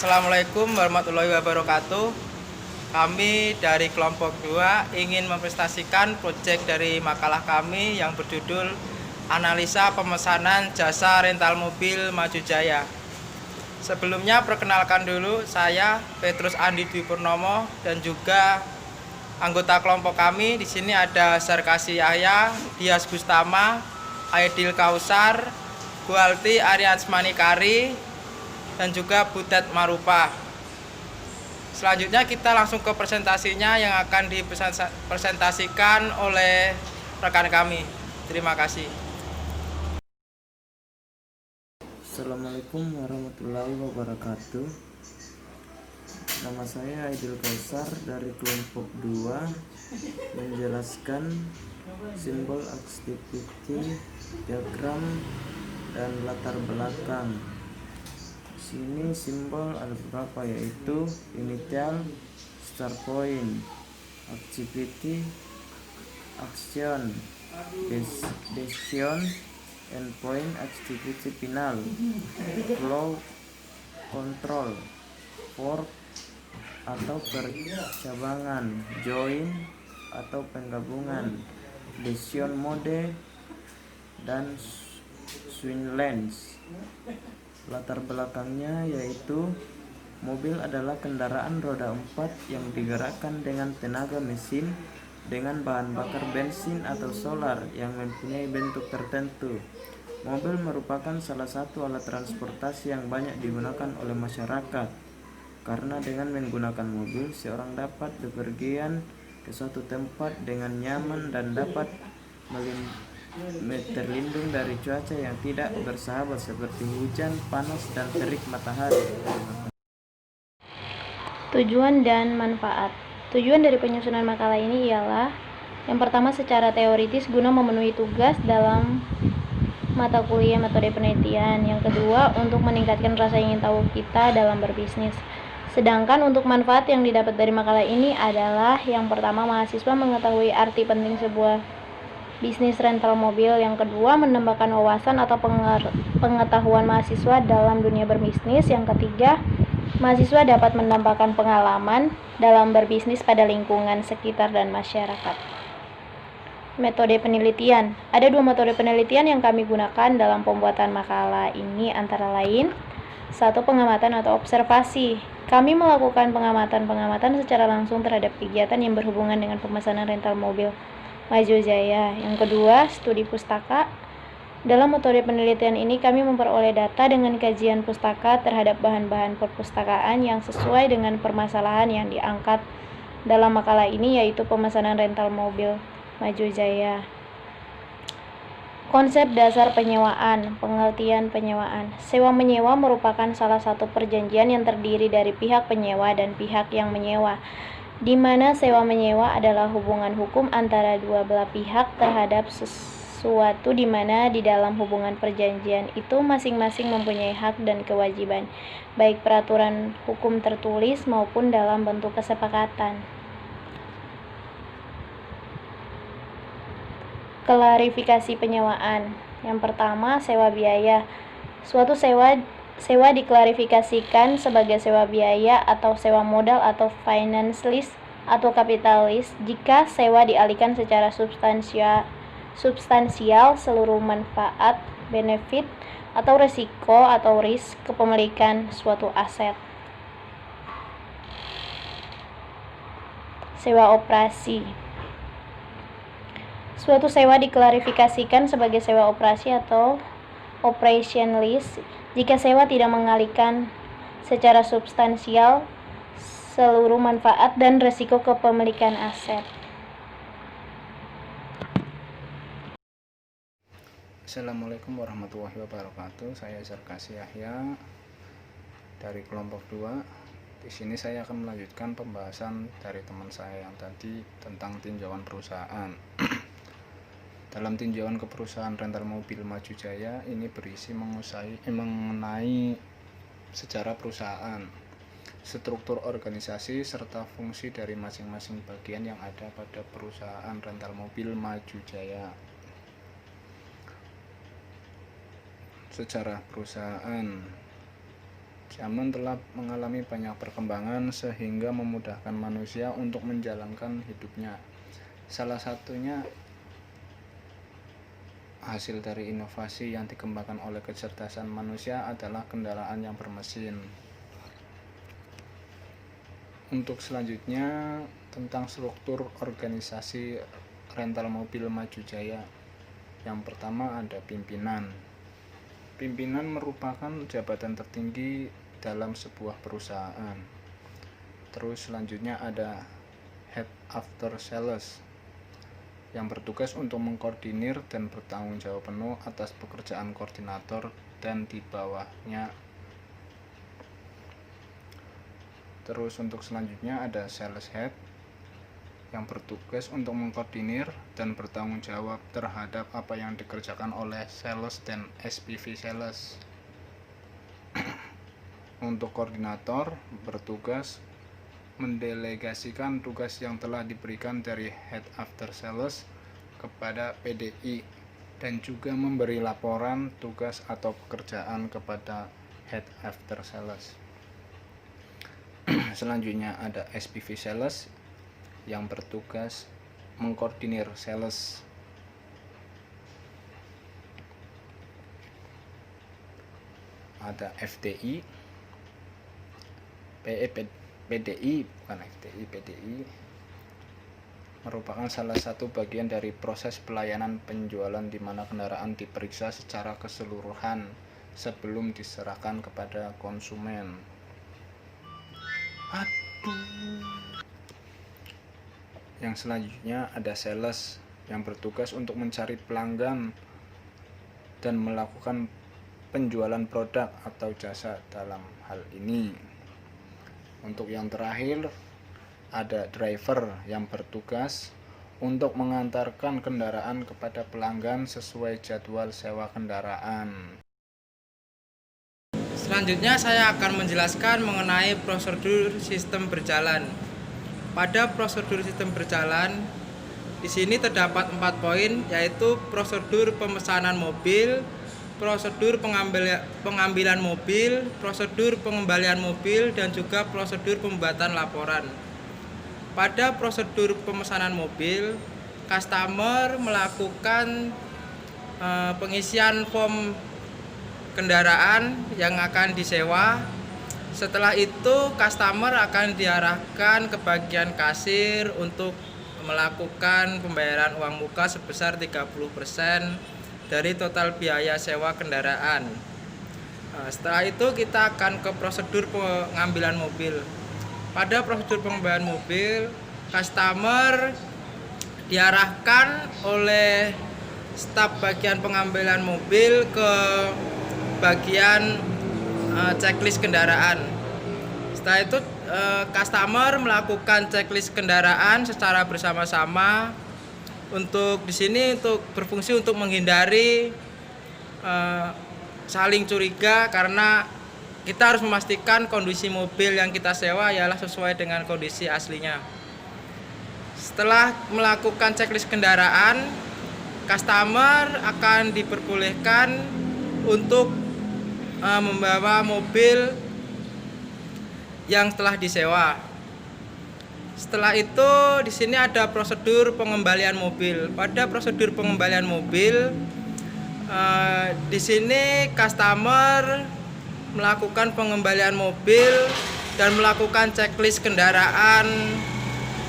Assalamualaikum warahmatullahi wabarakatuh. Kami dari kelompok 2 ingin mempresentasikan proyek dari makalah kami yang berjudul Analisa Pemesanan Jasa Rental Mobil Maju Jaya. Sebelumnya perkenalkan dulu, saya Petrus Andi Dwi Purnomo dan juga anggota kelompok kami. Di sini ada Sarkasi Yahya, Dias Bustama, Aidil Kausar, Gualti Aryansmani Kari, dan juga Butet Marupa. Selanjutnya kita langsung ke presentasinya yang akan dipresentasikan oleh rekan kami. Terima kasih. Assalamualaikum warahmatullahi wabarakatuh. Nama saya Aidil Kausar dari kelompok 2 menjelaskan simbol activity, diagram, dan latar belakang. Sini simbol ada beberapa, yaitu initial, start point, activity, action, decision, endpoint, activity final, flow, control, fork atau percabangan, join atau penggabungan, decision mode, dan swing lanes. Latar belakangnya yaitu mobil adalah kendaraan roda 4 yang digerakkan dengan tenaga mesin dengan bahan bakar bensin atau solar yang mempunyai bentuk tertentu. Mobil merupakan salah satu alat transportasi yang banyak digunakan oleh masyarakat, karena dengan menggunakan mobil, seorang dapat bepergian ke suatu tempat dengan nyaman dan dapat terlindung dari cuaca yang tidak bersahabat seperti hujan, panas, dan terik matahari. Tujuan dan manfaat. Tujuan dari penyusunan makalah ini ialah yang pertama, secara teoritis guna memenuhi tugas dalam mata kuliah metode penelitian. Yang kedua, untuk meningkatkan rasa ingin tahu kita dalam berbisnis. Sedangkan untuk manfaat yang didapat dari makalah ini adalah yang pertama, mahasiswa mengetahui arti penting sebuah bisnis rental mobil. Yang kedua, menambahkan wawasan atau pengetahuan mahasiswa dalam dunia berbisnis. Yang ketiga, mahasiswa dapat menambahkan pengalaman dalam berbisnis pada lingkungan sekitar dan masyarakat. Metode penelitian. Ada 2 metode penelitian yang kami gunakan dalam pembuatan makalah ini, antara lain 1. Pengamatan atau observasi. Kami melakukan pengamatan secara langsung terhadap kegiatan yang berhubungan dengan pemesanan rental mobil Maju Jaya. Yang kedua, studi pustaka. Dalam metode penelitian ini kami memperoleh data dengan kajian pustaka terhadap bahan-bahan perpustakaan yang sesuai dengan permasalahan yang diangkat dalam makalah ini, yaitu pemesanan rental mobil Maju Jaya. Konsep dasar penyewaan. Pengertian penyewaan. Sewa-menyewa merupakan salah satu perjanjian yang terdiri dari pihak penyewa dan pihak yang menyewa, di mana sewa-menyewa adalah hubungan hukum antara dua belah pihak terhadap sesuatu, di mana di dalam hubungan perjanjian itu masing-masing mempunyai hak dan kewajiban, baik peraturan hukum tertulis maupun dalam bentuk kesepakatan. Klarifikasi penyewaan. Yang pertama, sewa biaya. Suatu sewa diklarifikasikan sebagai sewa biaya atau sewa modal atau finance lease atau capital lease jika sewa dialihkan secara substansial seluruh manfaat, benefit, atau resiko atau risk kepemilikan suatu aset. Sewa operasi. Suatu sewa diklarifikasikan sebagai sewa operasi atau operation lease jika sewa tidak mengalihkan secara substansial seluruh manfaat dan resiko kepemilikan aset. Assalamualaikum warahmatullahi wabarakatuh. Saya Sarkasi Yahya dari kelompok 2. Di sini saya akan melanjutkan pembahasan dari teman saya yang tadi tentang tinjauan perusahaan. Dalam tinjauan ke perusahaan rental mobil Maju Jaya ini berisi mengenai sejarah perusahaan, struktur organisasi, serta fungsi dari masing-masing bagian yang ada pada perusahaan rental mobil Maju Jaya. Sejarah perusahaan. Zaman telah mengalami banyak perkembangan sehingga memudahkan manusia untuk menjalankan hidupnya. Salah satunya hasil dari inovasi yang dikembangkan oleh kecerdasan manusia adalah kendaraan yang bermesin. Untuk selanjutnya tentang struktur organisasi rental mobil Maju Jaya. Yang pertama ada pimpinan. Pimpinan merupakan jabatan tertinggi dalam sebuah perusahaan. Terus selanjutnya ada head after sales yang bertugas untuk mengkoordinir dan bertanggung jawab penuh atas pekerjaan koordinator dan di bawahnya. Terus untuk selanjutnya ada sales head yang bertugas untuk mengkoordinir dan bertanggung jawab terhadap apa yang dikerjakan oleh sales dan SPV sales. Untuk koordinator bertugas mendelegasikan tugas yang telah diberikan dari head after sales kepada PDI dan juga memberi laporan tugas atau pekerjaan kepada head after sales. Selanjutnya ada SPV sales yang bertugas mengkoordinir sales. Ada FDI, PDI, bukan FDI, PDI merupakan salah satu bagian dari proses pelayanan penjualan di mana kendaraan diperiksa secara keseluruhan sebelum diserahkan kepada konsumen. Yang selanjutnya ada sales yang bertugas untuk mencari pelanggan dan melakukan penjualan produk atau jasa dalam hal ini. Untuk yang terakhir ada driver yang bertugas untuk mengantarkan kendaraan kepada pelanggan sesuai jadwal sewa kendaraan. Selanjutnya saya akan menjelaskan mengenai prosedur sistem berjalan. Pada prosedur sistem berjalan, di sini terdapat 4 poin, yaitu prosedur pemesanan mobil, prosedur pengambilan mobil, prosedur pengembalian mobil, dan juga prosedur pembuatan laporan. Pada prosedur pemesanan mobil, customer melakukan pengisian form kendaraan yang akan disewa. Setelah itu customer akan diarahkan ke bagian kasir untuk melakukan pembayaran uang muka sebesar 30% dari total biaya sewa kendaraan. Setelah itu kita akan ke prosedur pengambilan mobil. Pada prosedur pengambilan mobil, customer diarahkan oleh staf bagian pengambilan mobil ke bagian checklist kendaraan. Setelah itu customer melakukan checklist kendaraan secara bersama-sama. Untuk di sini untuk berfungsi untuk menghindari saling curiga, karena kita harus memastikan kondisi mobil yang kita sewa ialah sesuai dengan kondisi aslinya. Setelah melakukan checklist kendaraan, customer akan diperbolehkan untuk membawa mobil yang telah disewa. Setelah itu di sini ada prosedur pengembalian mobil. Pada prosedur pengembalian mobil, di sini customer melakukan pengembalian mobil dan melakukan checklist kendaraan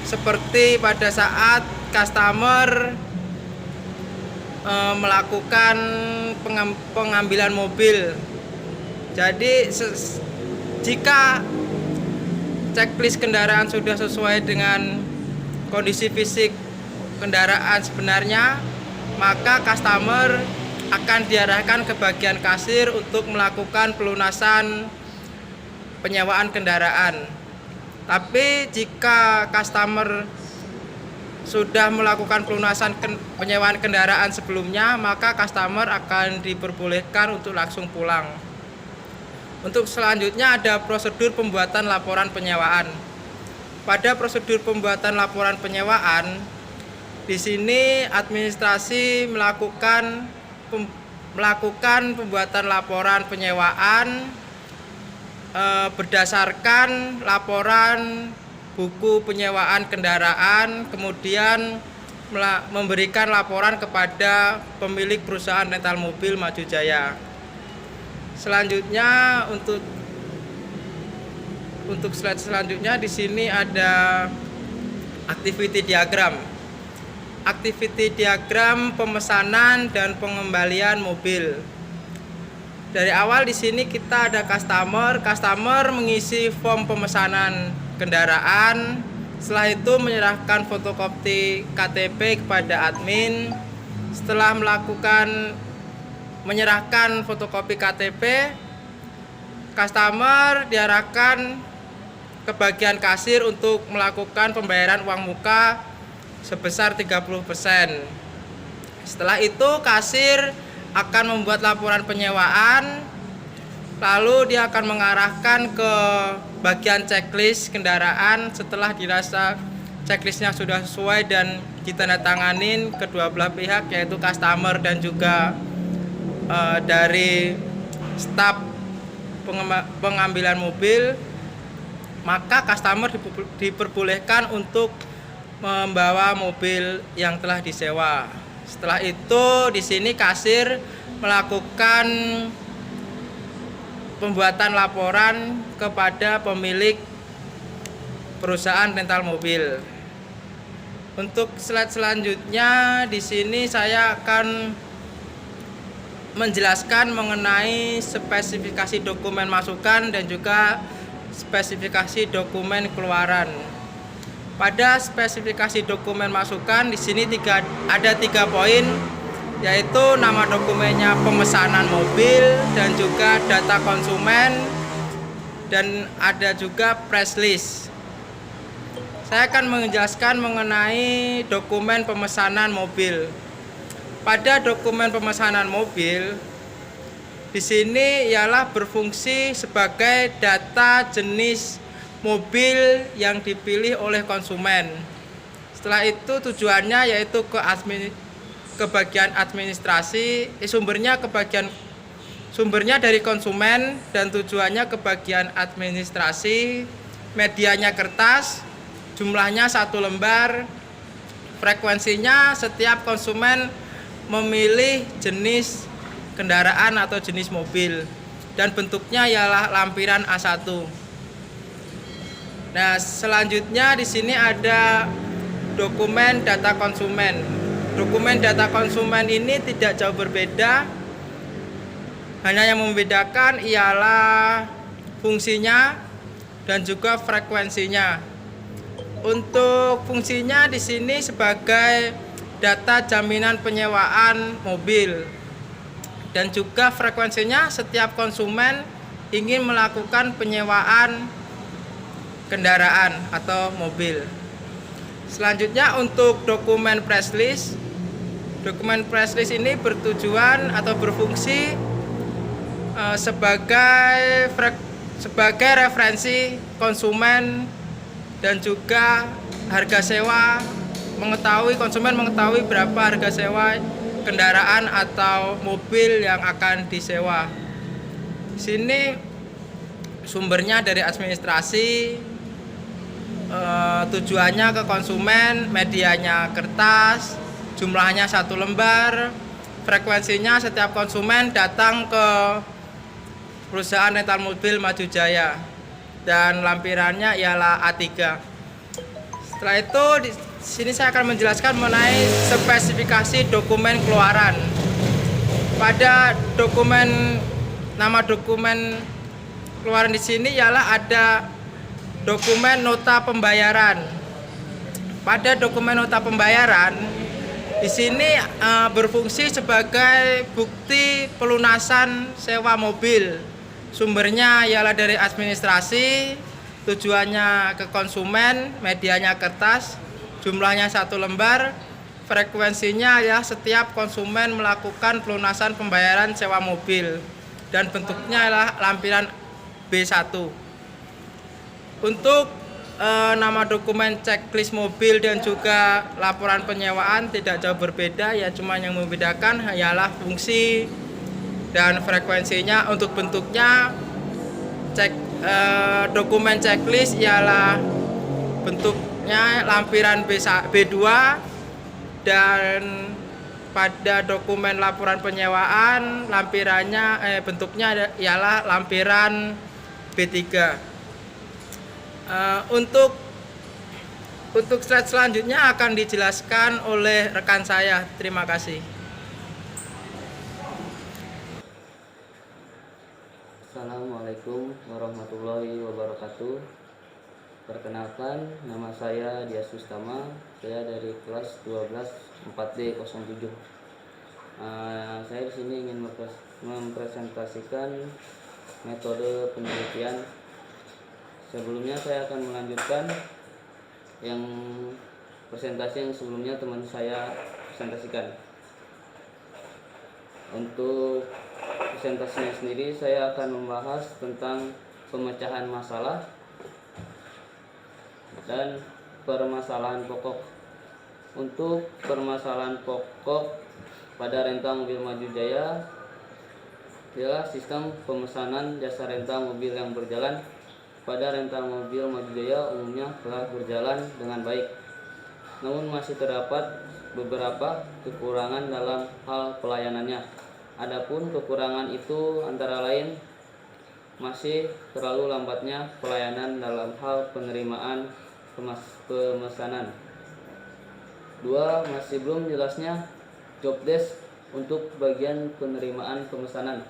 seperti pada saat customer melakukan pengambilan mobil. Jadi jika checklist kendaraan sudah sesuai dengan kondisi fisik kendaraan sebenarnya, maka customer akan diarahkan ke bagian kasir untuk melakukan pelunasan penyewaan kendaraan. Tapi jika customer sudah melakukan pelunasan penyewaan kendaraan sebelumnya, maka customer akan diperbolehkan untuk langsung pulang. Untuk selanjutnya ada prosedur pembuatan laporan penyewaan. Pada prosedur pembuatan laporan penyewaan, di sini administrasi melakukan pembuatan laporan penyewaan berdasarkan laporan buku penyewaan kendaraan, kemudian memberikan laporan kepada pemilik perusahaan rental mobil Maju Jaya. Selanjutnya untuk slide selanjutnya di sini ada activity diagram. Activity diagram pemesanan dan pengembalian mobil. Dari awal di sini kita ada customer mengisi form pemesanan kendaraan. Setelah itu menyerahkan fotokopi KTP kepada admin. Setelah menyerahkan fotokopi KTP, customer diarahkan ke bagian kasir untuk melakukan pembayaran uang muka sebesar 30%. Setelah itu kasir akan membuat laporan penyewaan, lalu dia akan mengarahkan ke bagian checklist kendaraan. Setelah dirasa checklistnya sudah sesuai dan ditandatanganin kedua belah pihak, yaitu customer dan juga dari staf pengambilan mobil, maka customer diperbolehkan untuk membawa mobil yang telah disewa. Setelah itu di sini kasir melakukan pembuatan laporan kepada pemilik perusahaan rental mobil. Untuk slide selanjutnya di sini saya akan menjelaskan mengenai spesifikasi dokumen masukan dan juga spesifikasi dokumen keluaran. Pada spesifikasi dokumen masukan di sini ada 3 poin, yaitu nama dokumennya pemesanan mobil dan juga data konsumen, dan ada juga price list. Saya akan menjelaskan mengenai dokumen pemesanan mobil. Pada dokumen pemesanan mobil di sini ialah berfungsi sebagai data jenis mobil yang dipilih oleh konsumen. Setelah itu tujuannya yaitu ke bagian administrasi, sumbernya dari konsumen dan tujuannya ke bagian administrasi. Medianya kertas, jumlahnya 1 lembar, frekuensinya setiap konsumen memilih jenis kendaraan atau jenis mobil, dan bentuknya ialah lampiran A1. Nah, selanjutnya di sini ada dokumen data konsumen. Dokumen data konsumen ini tidak jauh berbeda. Hanya yang membedakan ialah fungsinya dan juga frekuensinya. Untuk fungsinya di sini sebagai data jaminan penyewaan mobil, dan juga frekuensinya setiap konsumen ingin melakukan penyewaan kendaraan atau mobil. Selanjutnya untuk dokumen price list. Dokumen price list ini bertujuan atau berfungsi sebagai referensi konsumen dan juga harga sewa, konsumen mengetahui berapa harga sewa kendaraan atau mobil yang akan disewa. Di sini sumbernya dari administrasi, tujuannya ke konsumen, medianya kertas, jumlahnya 1 lembar, frekuensinya setiap konsumen datang ke perusahaan rental mobil Maju Jaya, dan lampirannya ialah A3. Setelah itu di sini saya akan menjelaskan mengenai spesifikasi dokumen keluaran. Pada nama dokumen keluaran di sini ialah ada dokumen nota pembayaran. Pada dokumen nota pembayaran di sini berfungsi sebagai bukti pelunasan sewa mobil. Sumbernya ialah dari administrasi, tujuannya ke konsumen, medianya kertas, jumlahnya 1 lembar, frekuensinya ya setiap konsumen melakukan pelunasan pembayaran sewa mobil, dan bentuknya adalah lampiran B1. Untuk nama dokumen checklist mobil dan juga laporan penyewaan tidak jauh berbeda, ya cuma yang membedakan hanyalah fungsi dan frekuensinya. Untuk bentuknya dokumen checklist ialah bentuknya lampiran B2, dan pada dokumen laporan penyewaan lampirannya bentuknya ialah lampiran B3. Untuk slide selanjutnya akan dijelaskan oleh rekan saya. Terima kasih. Assalamualaikum warahmatullahi wabarakatuh. Perkenalkan, nama saya Dias Sustama. Saya dari kelas 12 4D07. Saya di sini ingin mempresentasikan metode penelitian. Sebelumnya saya akan melanjutkan yang presentasi yang sebelumnya teman saya presentasikan. Untuk presentasinya sendiri saya akan membahas tentang pemecahan masalah dan permasalahan pokok. Untuk permasalahan pokok pada rental mobil Maju Jaya adalah sistem pemesanan jasa rental mobil yang berjalan pada rental mobil Maju Jaya umumnya telah berjalan dengan baik. Namun masih terdapat beberapa kekurangan dalam hal pelayanannya. Adapun kekurangan itu antara lain masih terlalu lambatnya pelayanan dalam hal penerimaan pemesanan. 2. Masih belum jelasnya job desk untuk bagian penerimaan pemesanan.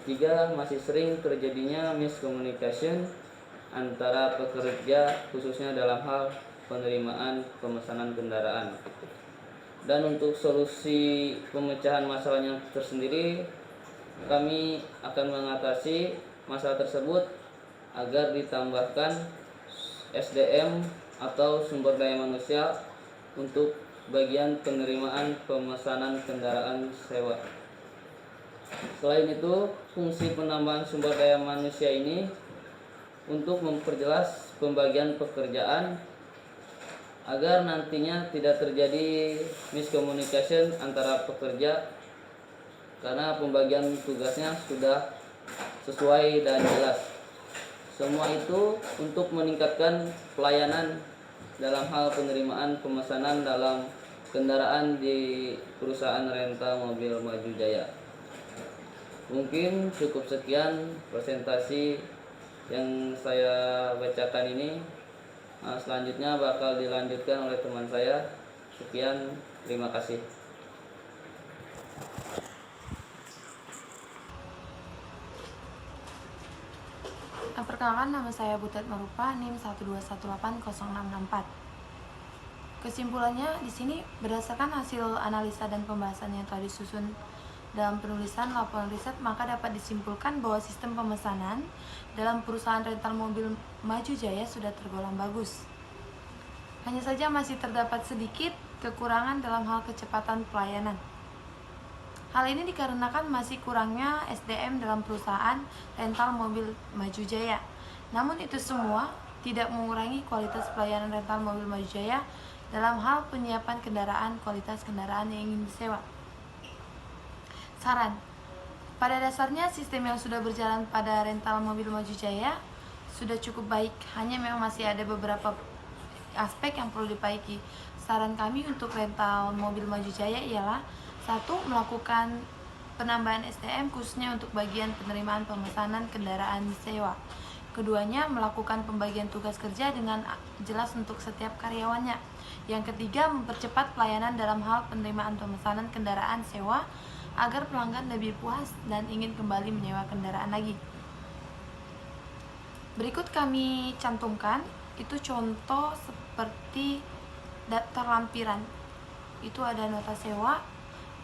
3. Masih sering terjadinya miscommunication antara pekerja khususnya dalam hal penerimaan pemesanan kendaraan. Dan untuk solusi pemecahan masalahnya tersendiri, kami akan mengatasi masalah tersebut agar ditambahkan SDM atau sumber daya manusia untuk bagian penerimaan pemesanan kendaraan sewa. Selain itu, fungsi penambahan sumber daya manusia ini untuk memperjelas pembagian pekerjaan agar nantinya tidak terjadi miscommunication antara pekerja, karena pembagian tugasnya sudah sesuai dan jelas. Semua itu untuk meningkatkan pelayanan dalam hal penerimaan pemesanan dalam kendaraan di perusahaan rental mobil Maju Jaya. Mungkin cukup sekian presentasi yang saya bacakan ini. Selanjutnya bakal dilanjutkan oleh teman saya. Sekian, terima kasih. Perkenalkan, nama saya Butet Marupa, NIM 1218064. Kesimpulannya di sini berdasarkan hasil analisa dan pembahasan yang telah disusun dalam penulisan laporan riset, maka dapat disimpulkan bahwa sistem pemesanan dalam perusahaan rental mobil Maju Jaya sudah tergolong bagus. Hanya saja masih terdapat sedikit kekurangan dalam hal kecepatan pelayanan. Hal ini dikarenakan masih kurangnya SDM dalam perusahaan rental mobil Maju Jaya. Namun itu semua tidak mengurangi kualitas pelayanan rental mobil Maju Jaya dalam hal penyiapan kendaraan, kualitas kendaraan yang ingin disewa. Saran, pada dasarnya sistem yang sudah berjalan pada rental mobil Maju Jaya sudah cukup baik, hanya memang masih ada beberapa aspek yang perlu diperbaiki. Saran kami untuk rental mobil Maju Jaya ialah: 1. Melakukan penambahan SDM khususnya untuk bagian penerimaan pemesanan kendaraan sewa. Keduanya, melakukan pembagian tugas kerja dengan jelas untuk setiap karyawannya. Yang ketiga, mempercepat pelayanan dalam hal penerimaan pemesanan kendaraan sewa agar pelanggan lebih puas dan ingin kembali menyewa kendaraan lagi. Berikut kami cantumkan itu contoh seperti daftar lampiran. Itu ada nota sewa,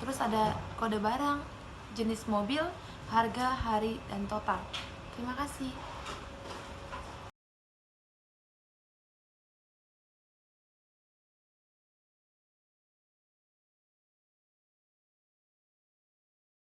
terus ada kode barang, jenis mobil, harga, hari, dan total. Terima kasih.